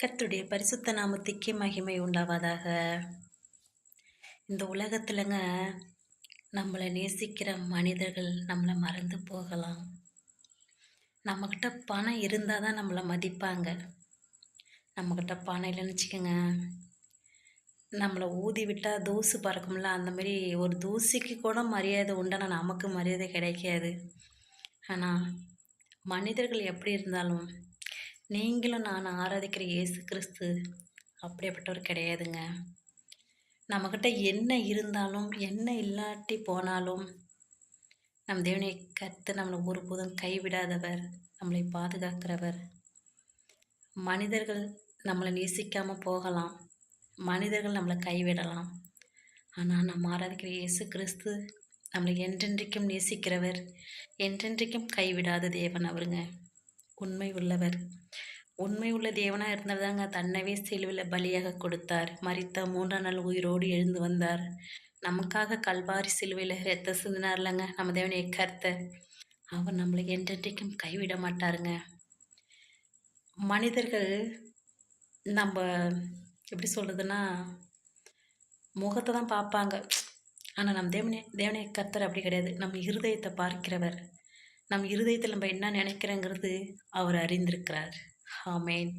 கர்த்தருடைய பரிசுத்த நாமத்துக்கே மகிமை உண்டாவதாக. இந்த உலகத்துலங்க நம்மளை நேசிக்கிற மனிதர்கள் நம்மளை மறந்து போகலாம். நம்மக்கிட்ட பணம் இருந்தால் தான் நம்மளை மதிப்பாங்க. நம்மக்கிட்ட பணம் இல்லைன்னு வச்சுக்கோங்க, நம்மளை ஊதி விட்டால் தூசு பறக்கும்ல, அந்த மாதிரி ஒரு தூசிக்கு கூட மரியாதை உண்டானா நமக்கு மரியாதை கிடைக்காது. ஆனால் மனிதர்கள் எப்படி இருந்தாலும், நீங்களும் நான் ஆராதிக்கிற இயேசு கிறிஸ்து அப்படிப்பட்டவர் கிடையாதுங்க. நம்மக்கிட்ட என்ன இருந்தாலும் என்ன இல்லாட்டி போனாலும் நம் தேவனை கர்த்தர் நம்மளை ஒருபோதும் கைவிடாதவர், நம்மளை பாதுகாக்கிறவர். மனிதர்கள் நம்மளை நேசிக்காமல் போகலாம், மனிதர்கள் நம்மளை கைவிடலாம். ஆனால் நம்ம ஆராதிக்கிற இயேசு கிறிஸ்து நம்மளை என்றென்றைக்கும் நேசிக்கிறவர், என்றென்றைக்கும் கைவிடாத தேவன் அவருங்க. உண்மை உள்ளவர். உண்மை உள்ள தேவனாக இருந்தால் தாங்க தன்னவே சிலுவையில் பலியாக கொடுத்தார். மரித்த 3ஆம் நாள் உயிரோடு எழுந்து வந்தார். நமக்காக கல்வாரி சிலுவையில் ரத்த சிந்தினார்லங்க நம்ம தேவனை கர்த்தர். அவர் நம்மளை என்றென்றைக்கும் கைவிட மாட்டாருங்க. மனிதர்கள் நம்ம எப்படி சொல்கிறதுன்னா, முகத்தை தான் பார்ப்பாங்க. ஆனால் நம்ம தேவனை கர்த்தர் அப்படி கிடையாது. நம்ம இருதயத்தை பார்க்கிறவர். நம் இருதயத்தில் நம்ம என்ன நினைக்கிறோங்கிறது அவர் அறிந்திருக்கிறார். ஆமேன்.